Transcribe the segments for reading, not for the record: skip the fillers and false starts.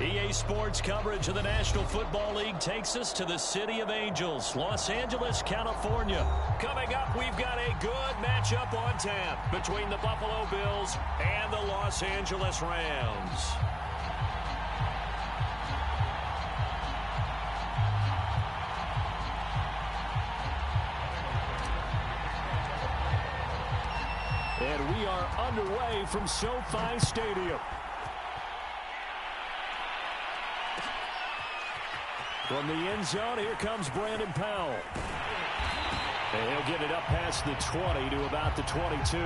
EA Sports coverage of the National Football League takes us to the City of Angels, Los Angeles, California. Coming up, we've got a good matchup on tap between the Buffalo Bills and the Los Angeles Rams. And we are underway from SoFi Stadium. From the end zone, here comes Brandon Powell. And he'll get it up past the 20 to about the 22.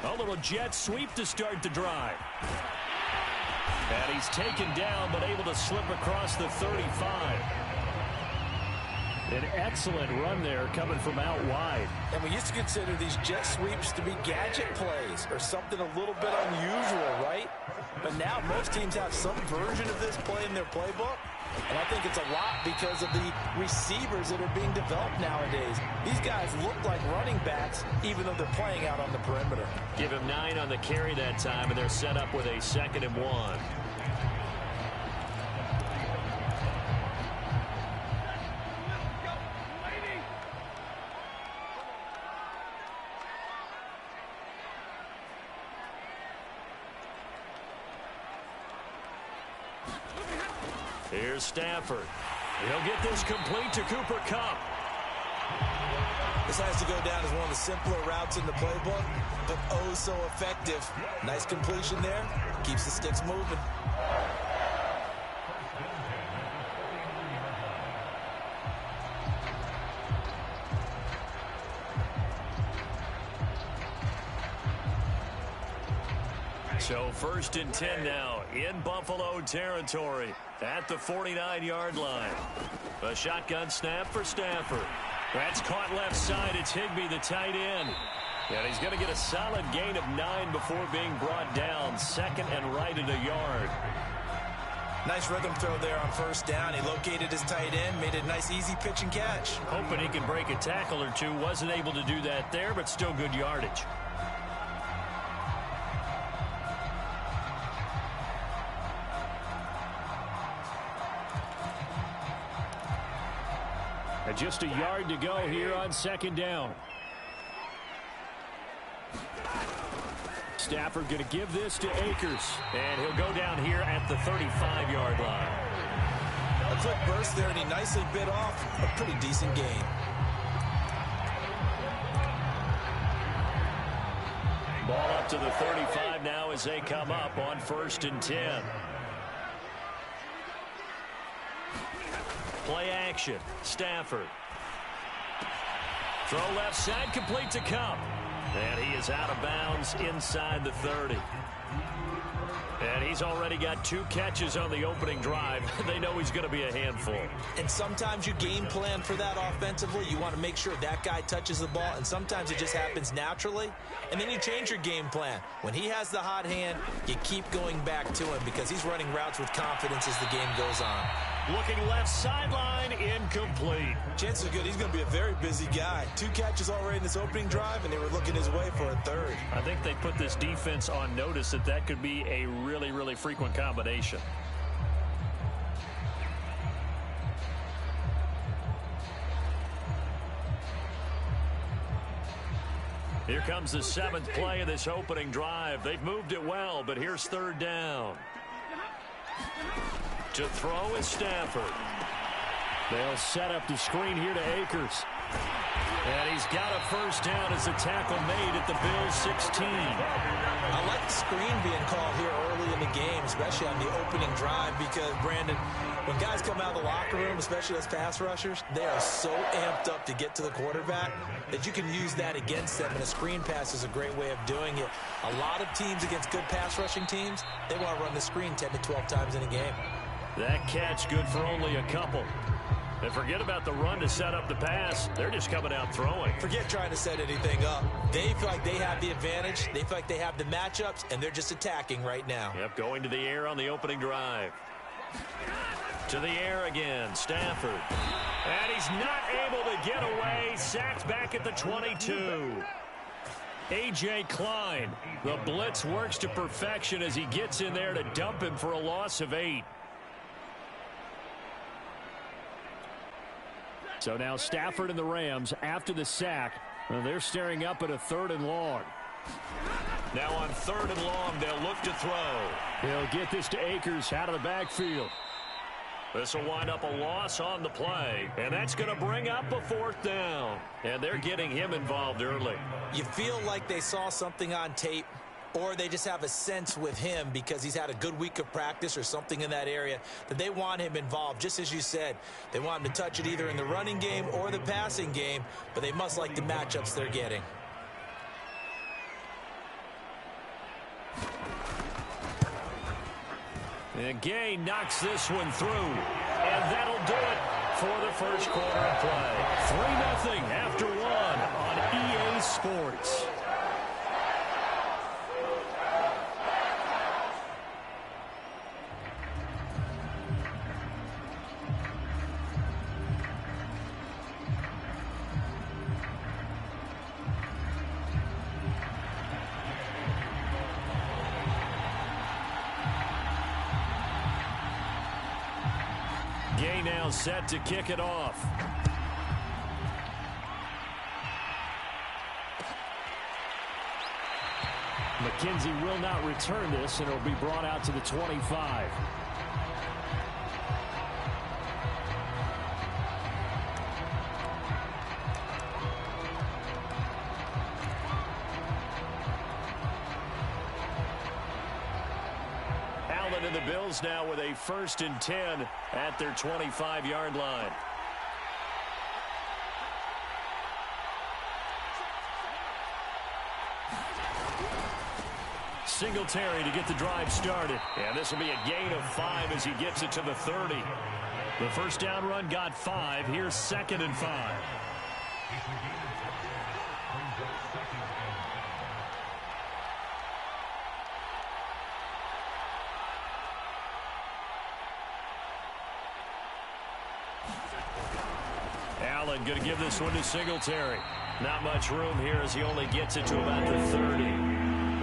A little jet sweep to start the drive. And he's taken down, but able to slip across the 35. An excellent run there coming from out wide. And we used to consider these jet sweeps to be gadget plays or something a little bit unusual, right? But now most teams have some version of this play in their playbook. And I think it's a lot because of the receivers that are being developed nowadays. These guys look like running backs, even though they're playing out on the perimeter. Give him 9 on the carry that time, and they're set up with a 2nd and 1. Here's Stafford. He'll get this complete to Cooper Kupp. This has to go down as one of the simpler routes in the playbook, but oh so effective. Nice completion there. Keeps the sticks moving. So 1st and 10 now in Buffalo territory at the 49-yard line. A shotgun snap for Stafford. That's caught left side. It's Higbee, the tight end. And he's going to get a solid gain of 9 before being brought down. 2nd and right at a yard. Nice rhythm throw there on 1st down. He located his tight end, made a nice easy pitch and catch. Hoping he can break a tackle or two. Wasn't able to do that there, but still good yardage. And just a yard to go here on 2nd down. Stafford going to give this to Akers. And he'll go down here at the 35-yard line. A quick burst there, and he nicely bit off a pretty decent gain. Ball up to the 35 now as they come up on 1st and 10. Play action. Stafford. Throw left side, complete to Kupp. And he is out of bounds inside the 30. And he's already got 2 catches on the opening drive. They know he's going to be a handful. And sometimes you game plan for that offensively. You want to make sure that guy touches the ball, and sometimes it just happens naturally. And then you change your game plan. When he has the hot hand, you keep going back to him because he's running routes with confidence as the game goes on. Looking left sideline, incomplete. Chances are good he's going to be a very busy guy. 2 catches already in this opening drive, and they were looking his way for a 3rd. I think they put this defense on notice that that could be a really, really frequent combination. Here comes the 7th play of this opening drive. They've moved it well, but here's 3rd down. To throw is Stafford. They'll set up the screen here to Akers. And he's got a 1st down as a tackle made at the Bills' 16. I like the screen being called here early in the game, especially on the opening drive, because, Brandon, when guys come out of the locker room, especially as pass rushers, they are so amped up to get to the quarterback that you can use that against them, and a screen pass is a great way of doing it. A lot of teams against good pass rushing teams, they want to run the screen 10 to 12 times in a game. That catch good for only a couple. And forget about the run to set up the pass. They're just coming out throwing. Forget trying to set anything up. They feel like they have the advantage. They feel like they have the matchups, and they're just attacking right now. Yep, going to the air on the opening drive. To the air again, Stafford. And he's not able to get away. Sacked back at the 22. A.J. Klein. The blitz works to perfection as he gets in there to dump him for a loss of 8. So now Stafford and the Rams, after the sack, they're staring up at a 3rd and long. Now on 3rd and long, they'll look to throw. He'll get this to Akers out of the backfield. This will wind up a loss on the play, and that's going to bring up a 4th down. And they're getting him involved early. You feel like they saw something on tape, or they just have a sense with him because he's had a good week of practice or something in that area that they want him involved. Just as you said, they want him to touch it either in the running game or the passing game, but they must like the matchups they're getting. And Gay knocks this one through. And that'll do it for the first quarter of play. 3-0 after 1 on EA Sports. Gay now set to kick it off. McKenzie will not return this, and it'll be brought out to the 25. And the Bills now with a 1st and 10 at their 25-yard line. Singletary to get the drive started. And this will be a gain of 5 as he gets it to the 30. The first down run got 5. Here's 2nd and 5. Allen going to give this one to Singletary. Not much room here as he only gets it to about the 30.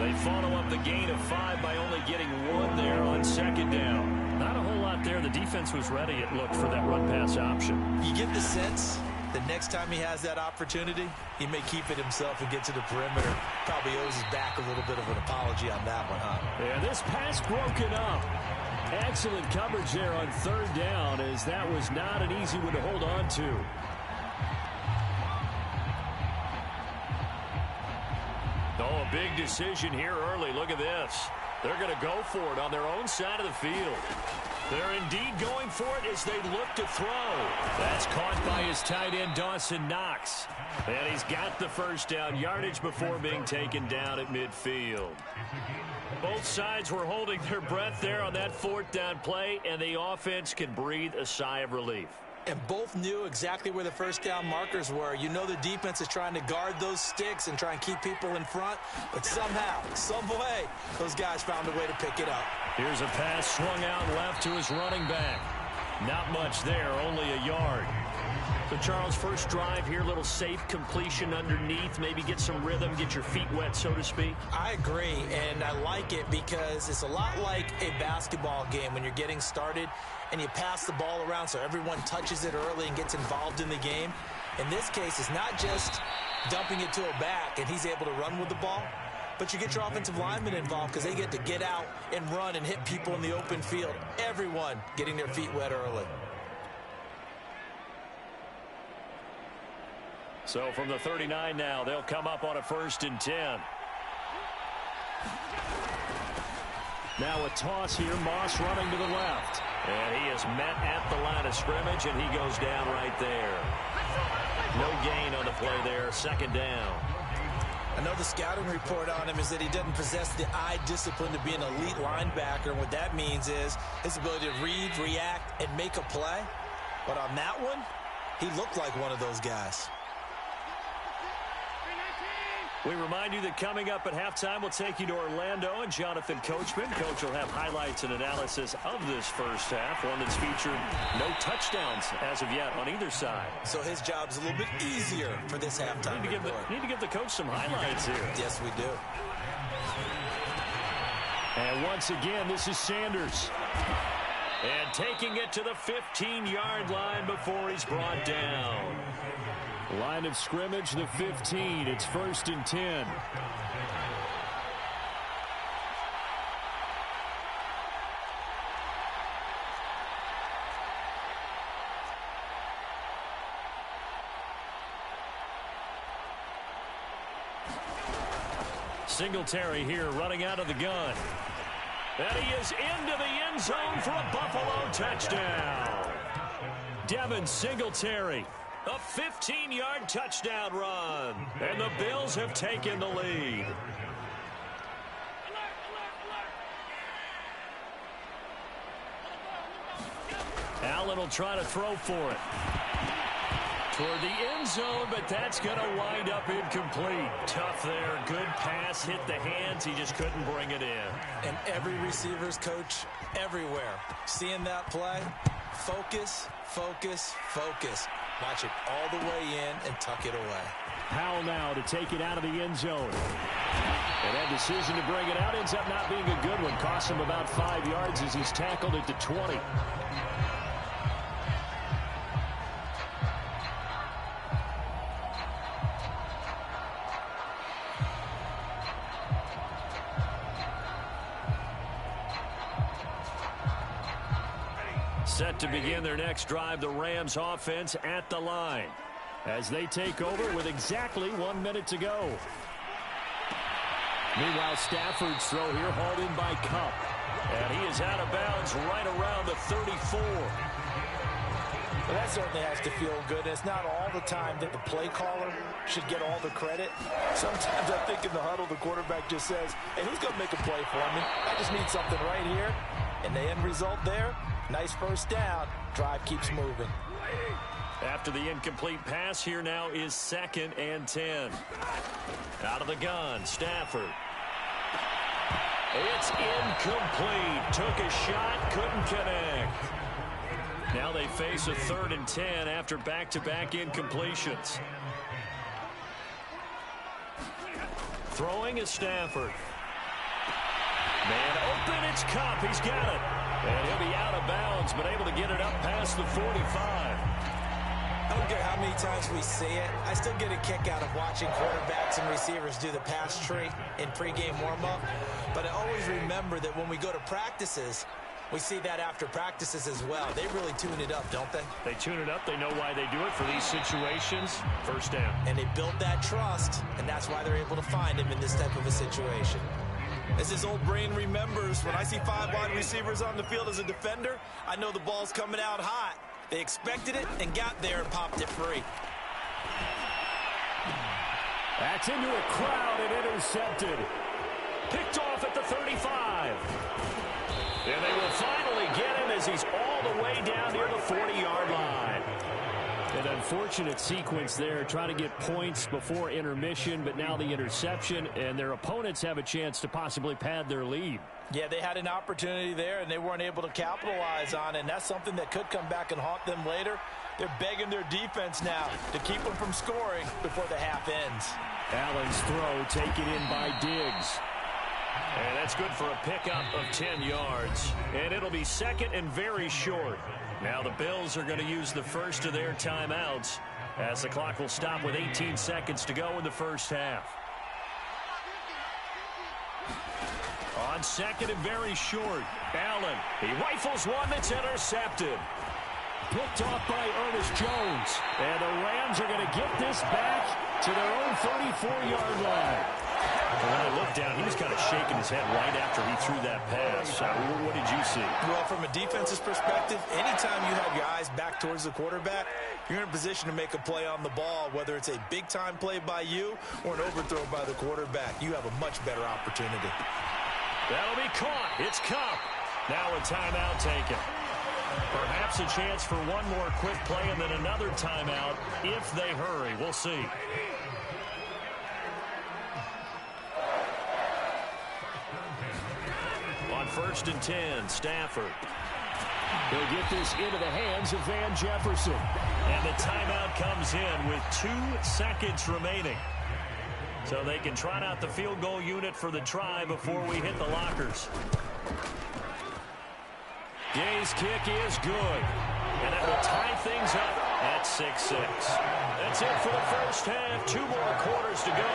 They follow up the gain of 5 by only getting 1 there on 2nd down. Not a whole lot there. The defense was ready, it looked, for that run-pass option. You get the sense that next time he has that opportunity, he may keep it himself and get to the perimeter. Probably owes his back a little bit of an apology on that one, huh? Yeah, this pass broken up. Excellent coverage there on 3rd down, as that was not an easy one to hold on to. Oh, a big decision here early. Look at this. They're going to go for it on their own side of the field. They're indeed going for it as they look to throw. That's caught by his tight end, Dawson Knox. And he's got the first down, yardage before being taken down at midfield. Both sides were holding their breath there on that 4th down play, and the offense can breathe a sigh of relief. And both knew exactly where the first down markers were. You know the defense is trying to guard those sticks and try and keep people in front. But somehow, some way, those guys found a way to pick it up. Here's a pass swung out left to his running back. Not much there, only a yard. So, Charles, first drive here, little safe completion underneath. Maybe get some rhythm, get your feet wet, so to speak. I agree, and I like it because it's a lot like a basketball game when you're getting started and you pass the ball around so everyone touches it early and gets involved in the game. In this case, it's not just dumping it to a back and he's able to run with the ball, but you get your offensive linemen involved because they get to get out and run and hit people in the open field. Everyone getting their feet wet early. So from the 39 now, they'll come up on a 1st and 10. Now a toss here. Moss running to the left. And he is met at the line of scrimmage, and he goes down right there. No gain on the play there. 2nd down. I know the scouting report on him is that he doesn't possess the eye discipline to be an elite linebacker. And what that means is his ability to read, react, and make a play. But on that one, he looked like one of those guys. We remind you that coming up at halftime, we'll take you to Orlando and Jonathan Coachman. Coach will have highlights and analysis of this first half, one that's featured no touchdowns as of yet on either side. So his job's a little bit easier for this halftime report. Need to give the coach some highlights here. Yes, we do. And once again, this is Sanders. And taking it to the 15-yard line before he's brought down. Line of scrimmage, the 15. It's 1st and 10. Singletary here running out of the gun. And he is into the end zone for a Buffalo touchdown. Devin Singletary, a 15-yard touchdown run. And the Bills have taken the lead. Allen will try to throw for it. Toward the end zone, but that's going to wind up incomplete. Tough there. Good pass. Hit the hands. He just couldn't bring it in. And every receiver's coach everywhere, seeing that play, focus, focus, focus. Watch it all the way in and tuck it away. Powell now to take it out of the end zone. And that decision to bring it out ends up not being a good one. Costs him about 5 yards as he's tackled at the 20. Set to begin their next drive, the Rams offense at the line as they take over with exactly 1 minute to go. Meanwhile, Stafford's throw here hauled in by Cup. And he is out of bounds right around the 34. Well, that certainly has to feel good. It's not all the time that the play caller should get all the credit. Sometimes I think in the huddle, the quarterback just says, hey, who's going to make a play for me? I just need something right here. And the end result there, nice first down. Drive keeps moving. After the incomplete pass, here now is 2nd and 10. Out of the gun, Stafford. It's incomplete. Took a shot, couldn't connect. Now they face a 3rd and 10 after back-to-back incompletions. Throwing is Stafford. Man open, it's Cup. He's got it. And he'll be out of bounds, but able to get it up past the 45. I don't care how many times we see it. I still get a kick out of watching quarterbacks and receivers do the pass tree in pregame warm-up. But I always remember that when we go to practices, we see that after practices as well. They really tune it up, don't they? They tune it up. They know why they do it for these situations. First down. And they build that trust, and that's why they're able to find him in this type of a situation. As his old brain remembers, when I see 5 wide receivers on the field as a defender, I know the ball's coming out hot. They expected it and got there and popped it free. That's into a crowd and intercepted. Picked off at the 35. And they will finally get him as he's all the way down near the 40-yard line. An unfortunate sequence there, trying to get points before intermission, but now the interception, and their opponents have a chance to possibly pad their lead. Yeah, they had an opportunity there, and they weren't able to capitalize on it, and that's something that could come back and haunt them later. They're begging their defense now to keep them from scoring before the half ends. Allen's throw taken in by Diggs. And that's good for a pickup of 10 yards. And it'll be 2nd and very short. Now the Bills are going to use the first of their timeouts as the clock will stop with 18 seconds to go in the first half. On 2nd and very short, Allen. He rifles one that's intercepted. Picked off by Ernest Jones. And the Rams are going to get this back to their own 34-yard line. When I looked down, he was kind of shaking his head right after he threw that pass. What did you see? Well, from a defense's perspective, anytime you have your eyes back towards the quarterback, you're in a position to make a play on the ball, whether it's a big-time play by you or an overthrow by the quarterback. You have a much better opportunity. That'll be caught. It's Cup. Now a timeout taken. Perhaps a chance for one more quick play and then another timeout if they hurry. We'll see. On 1st and 10, Stafford. He'll get this into the hands of Van Jefferson. And the timeout comes in with 2 seconds remaining. So they can trot out the field goal unit for the try before we hit the lockers. Gay's kick is good. And that will tie things up at 6-6. That's it for the first half. 2 more quarters to go.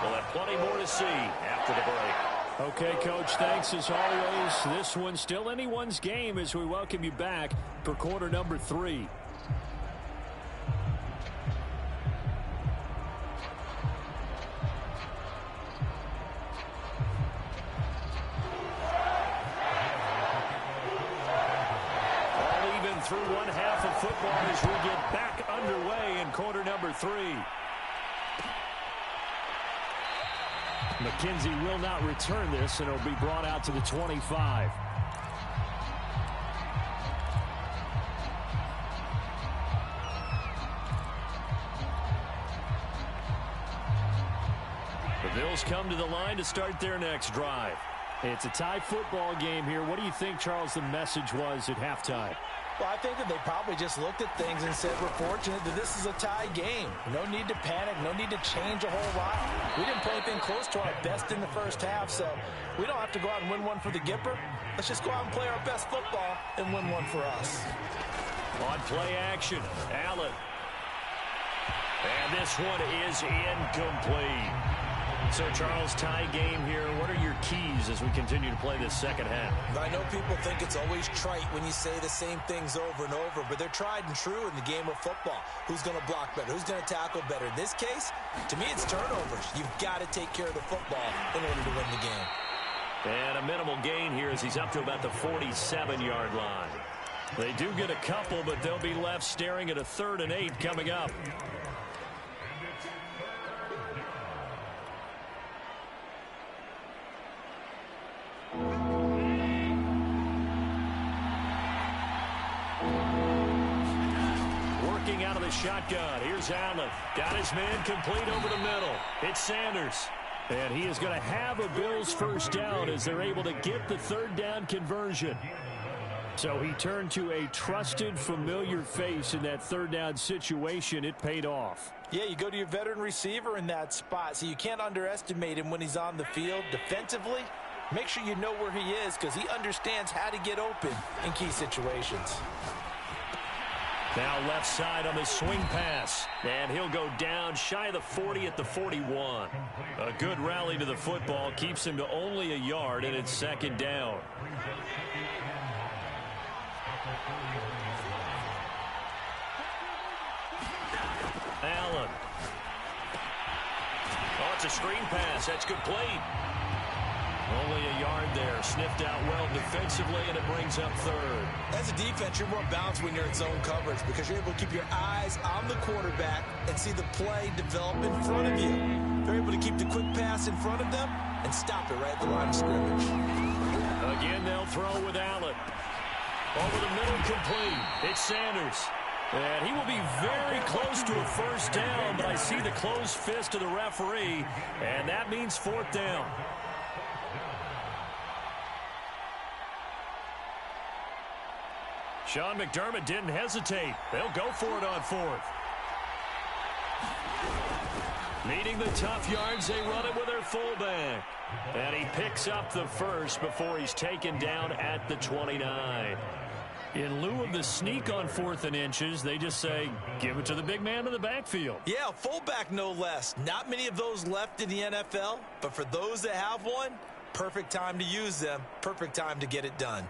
We'll have plenty more to see after the break. Okay, Coach, thanks as always. This one's still anyone's game as we welcome you back for quarter number 3. Through one half of football as we get back underway in quarter number 3. McKenzie will not return this, and it'll be brought out to the 25. The Bills come to the line to start their next drive. It's a tie football game here. What do you think, Charles, the message was at halftime? Well, I think that they probably just looked at things and said, we're fortunate that this is a tie game. No need to panic. No need to change a whole lot. We didn't play anything close to our best in the first half, so we don't have to go out and win one for the Gipper. Let's just go out and play our best football and win one for us. On play action, Allen. And this one is incomplete. So, Charles, tie game here. What are your keys as we continue to play this second half? I know people think it's always trite when you say the same things over and over, but they're tried and true in the game of football. Who's going to block better? Who's going to tackle better? In this case, to me, it's turnovers. You've got to take care of the football in order to win the game. And a minimal gain here as he's up to about the 47-yard line. They do get a couple, but they'll be left staring at a 3rd and 8 coming up. Out of the shotgun. Here's Allen. Got his man complete over the middle. It's Sanders. And he is going to have a Bills first down as they're able to get the 3rd down conversion. So he turned to a trusted, familiar face in that 3rd down situation. It paid off. Yeah, you go to your veteran receiver in that spot, so you can't underestimate him when he's on the field. Defensively, make sure you know where he is because he understands how to get open in key situations. Now left side on the swing pass. And he'll go down shy of the 40 at the 41. A good rally to the football keeps him to only a yard, and it's 2nd down. Allen. Oh, it's a screen pass. That's complete. Only a yard there. Sniffed out well defensively, and it brings up 3rd. As a defense, you're more balanced when you're in zone coverage because you're able to keep your eyes on the quarterback and see the play develop in front of you. They're able to keep the quick pass in front of them and stop it right at the line of scrimmage. Again, they'll throw with Allen. Over the middle, complete. It's Sanders. And he will be very close to a first down, but I see the closed fist of the referee, and that means 4th down. Sean McDermott didn't hesitate. They'll go for it on 4th. Needing the tough yards, they run it with their fullback. And he picks up the first before he's taken down at the 29. In lieu of the sneak on 4th and inches, they just say, give it to the big man in the backfield. Yeah, fullback no less. Not many of those left in the NFL, but for those that have one, perfect time to use them, perfect time to get it done.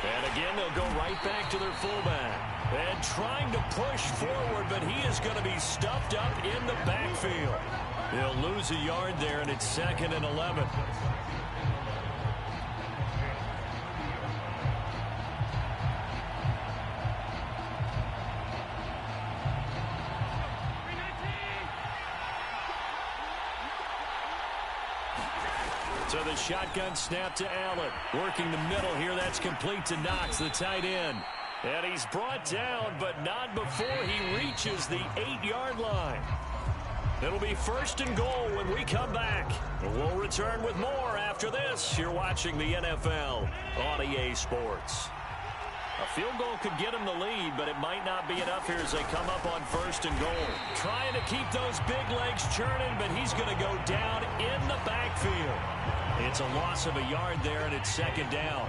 And again, they'll go right back to their fullback. And trying to push forward, but he is going to be stuffed up in the backfield. He'll lose a yard there, and it's 2nd and 11. So the shotgun snap to Allen. Working the middle here. That's complete to Knox, the tight end. And he's brought down, but not before he reaches the 8-yard line. It'll be 1st and goal when we come back. We'll return with more after this. You're watching the NFL on EA Sports. A field goal could get him the lead, but it might not be enough here as they come up on 1st and goal. Trying to keep those big legs churning, but he's going to go down in the backfield. It's a loss of a yard there, and it's 2nd down.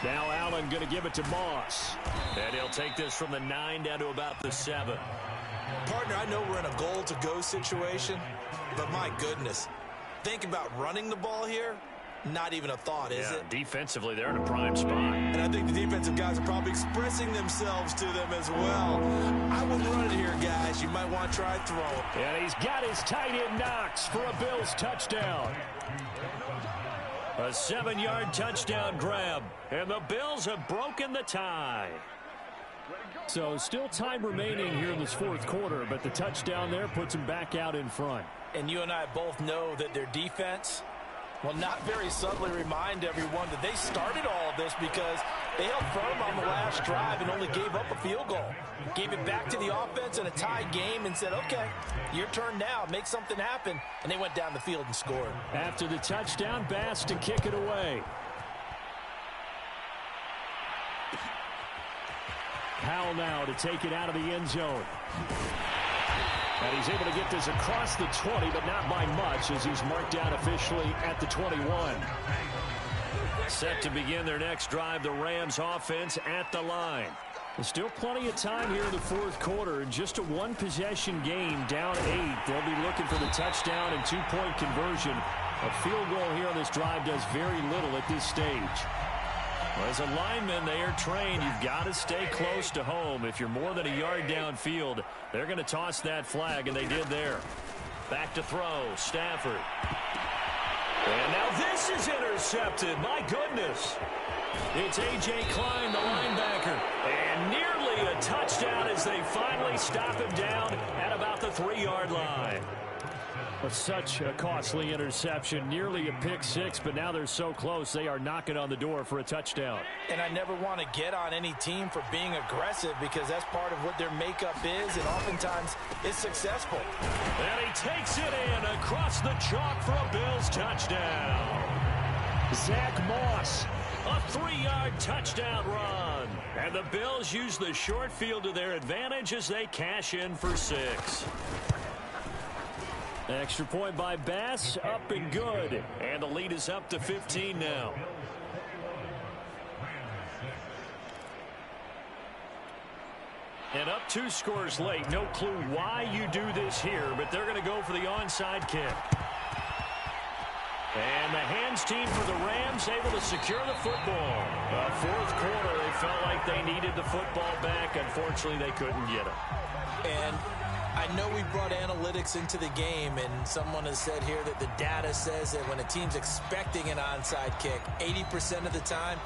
Now Allen going to give it to Moss. And he'll take this from the 9 down to about the 7. Partner, I know we're in a goal-to-go situation, but my goodness. Think about running the ball here. Not even a thought, is it? Defensively, they're in a prime spot. And I think the defensive guys are probably expressing themselves to them as well. I wouldn't run it here, guys. You might want to try throw. And he's got his tight end Knox for a Bills touchdown. A 7-yard touchdown grab. And the Bills have broken the tie. So still time remaining here in this 4th quarter, but the touchdown there puts them back out in front. And you and I both know that their defense will not very subtly remind everyone that they started all of this because they held firm on the last drive and only gave up a field goal. Gave it back to the offense in a tied game and said, okay, your turn now, make something happen. And they went down the field and scored. After the touchdown, Bass to kick it away. Powell now to take it out of the end zone. And he's able to get this across the 20, but not by much as he's marked down officially at the 21. Set to begin their next drive, the Rams offense at the line. There's still plenty of time here in the 4th quarter. Just a 1-possession game, down 8. They'll be looking for the touchdown and 2-point conversion. A field goal here on this drive does very little at this stage. Well, as a lineman, they are trained. You've got to stay close to home. If you're more than a yard downfield, they're going to toss that flag, and they did there. Back to throw, Stafford. And now this is intercepted. My goodness. It's A.J. Klein, the linebacker. And nearly a touchdown as they finally stop him down at about the 3-yard line. But such a costly interception, nearly a pick 6, but now they're so close they are knocking on the door for a touchdown. And I never want to get on any team for being aggressive because that's part of what their makeup is, and oftentimes it's successful. And he takes it in across the chalk for a Bills touchdown. Zach Moss. A 3-yard touchdown run. And the Bills use the short field to their advantage as they cash in for 6. Extra point by Bass, up and good. And the lead is up to 15 now. And up 2 scores late. No clue why you do this here, but they're going to go for the onside kick. And the hands team for the Rams able to secure the football. 4th quarter, they felt like they needed the football back. Unfortunately, they couldn't get it. And I know we brought analytics into the game, and someone has said here that the data says that when a team's expecting an onside kick, 80% of the time,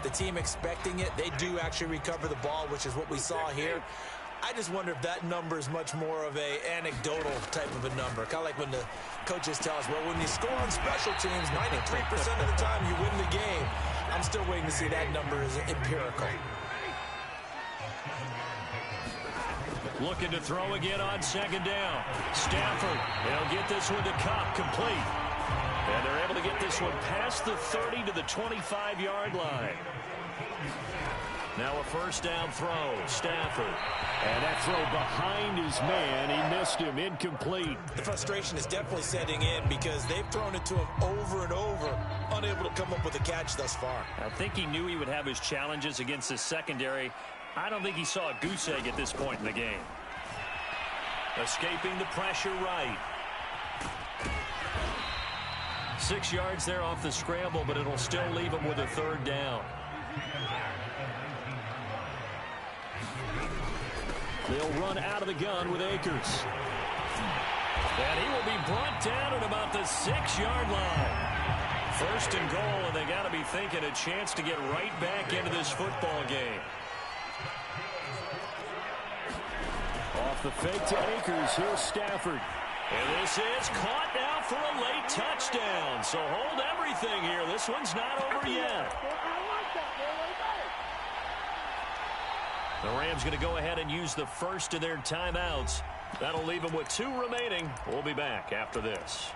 the team expecting it, they do actually recover the ball, which is what we saw here. I just wonder if that number is much more of a anecdotal type of a number. Kind of like when the coaches tell us, well, when you score on special teams, 93% of the time you win the game. I'm still waiting to see that number is empirical. Looking to throw again on 2nd down. Stafford, they'll get this one to Cup, complete. And they're able to get this one past the 30 to the 25-yard line. Now a 1st down throw, Stafford. And that throw behind his man, he missed him, incomplete. The frustration is definitely setting in because they've thrown it to him over and over, unable to come up with a catch thus far. I think he knew he would have his challenges against his secondary. I don't think he saw a goose egg at this point in the game. Escaping the pressure right. 6 yards there off the scramble, but it'll still leave him with a 3rd down. They'll run out of the gun with Akers. And he will be brought down at about the 6-yard line. 1st and goal, and they got to be thinking a chance to get right back into this football game. Off the fake to Akers. Here's Stafford. And this is caught now for a late touchdown. So hold everything here. This one's not over yet. The Rams going to go ahead and use the first of their timeouts. That'll leave them with 2 remaining. We'll be back after this.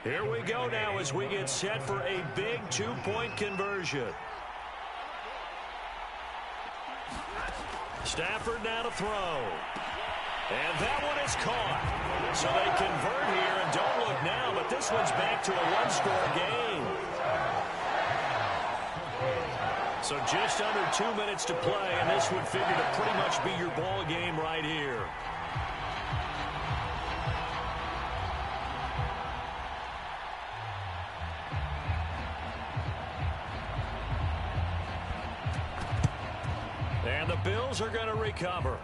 Here we go now as we get set for a big 2-point conversion. Stafford now to throw. And that one is caught. So they convert here, and don't look now, but this one's back to a 1-score game. So just under 2 minutes to play, and this would figure to pretty much be your ball game right here. And the Bills are going to recover.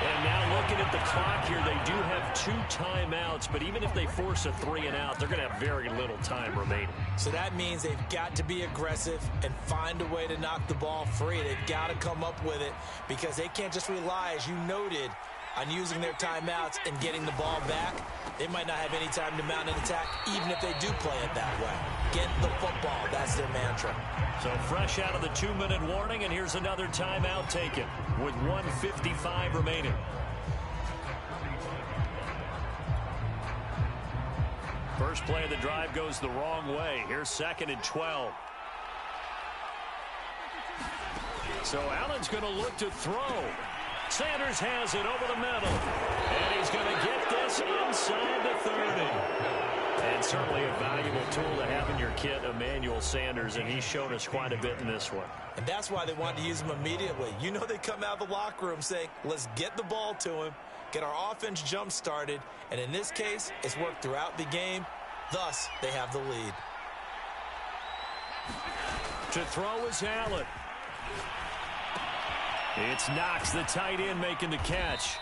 And now looking at the clock here, they do have 2 timeouts, but even if they force a 3-and-out, they're going to have very little time remaining. So that means they've got to be aggressive and find a way to knock the ball free. They've got to come up with it because they can't just rely, as you noted, on using their timeouts and getting the ball back. They might not have any time to mount an attack, even if they do play it that way. Get the football. That's their mantra. So fresh out of the 2-minute warning, and here's another timeout taken with 1:55 remaining. First play of the drive goes the wrong way. Here's 2nd and 12. So Allen's going to look to throw. Sanders has it over the middle. And he's going to get this inside the 30. And certainly a valuable tool to have in your kit, Emmanuel Sanders, and he's shown us quite a bit in this one. And that's why they want to use him immediately. You know they come out of the locker room saying, let's get the ball to him, get our offense jump-started, and in this case, it's worked throughout the game. Thus, they have the lead. To throw is Allen. It's Knox, the tight end, making the catch.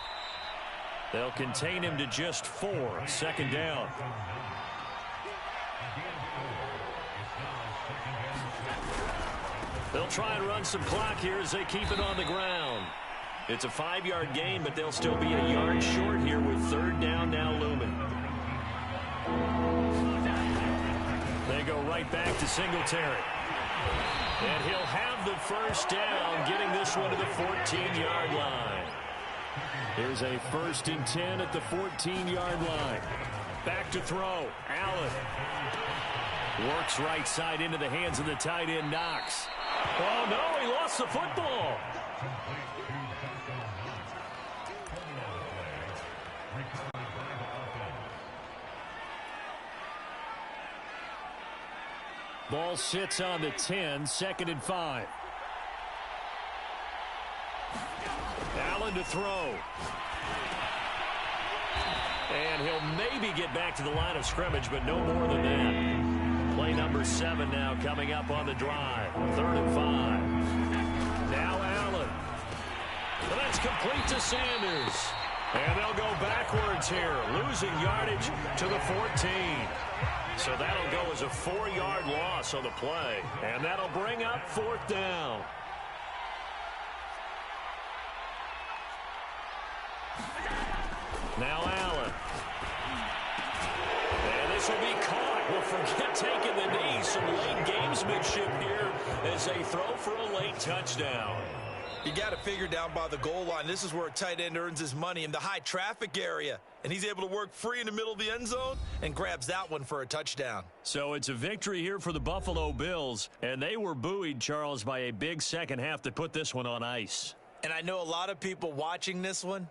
They'll contain him to just 4. 2nd down. They'll try and run some clock here as they keep it on the ground. It's a 5-yard gain, but they'll still be a yard short here with 3rd down now looming. They go right back to Singletary. And he'll have the first down, getting this one to the 14-yard line. Here's a 1st and 10 at the 14-yard line. Back to throw. Allen works right side into the hands of the tight end, Knox. Oh, no, he lost the football. Ball sits on the 10, 2nd and 5. Allen to throw. And he'll maybe get back to the line of scrimmage, but no more than that. Play number 7 now coming up on the drive. 3rd and 5. Now Allen. And that's complete to Sanders. And they'll go backwards here, losing yardage to the 14. So that'll go as a 4-yard loss on the play. And that'll bring up 4th down. Now Allen. And this will be caught. Well, forget taking the knee. Some late gamesmanship here as they throw for a late touchdown. You got to figure down by the goal line. This is where a tight end earns his money, in the high traffic area. And he's able to work free in the middle of the end zone and grabs that one for a touchdown. So it's a victory here for the Buffalo Bills. And they were buoyed, Charles, by a big second half to put this one on ice. And I know a lot of people watching this one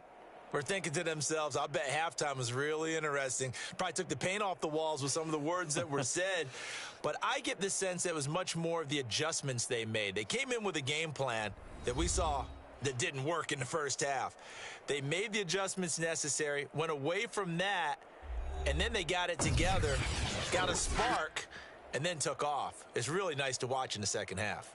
were thinking to themselves, I bet halftime was really interesting. Probably took the paint off the walls with some of the words that were said. But I get the sense that it was much more of the adjustments they made. They came in with a game plan that we saw that didn't work in the first half. They made the adjustments necessary, went away from that, and then they got it together, got a spark, and then took off. It's really nice to watch in the second half.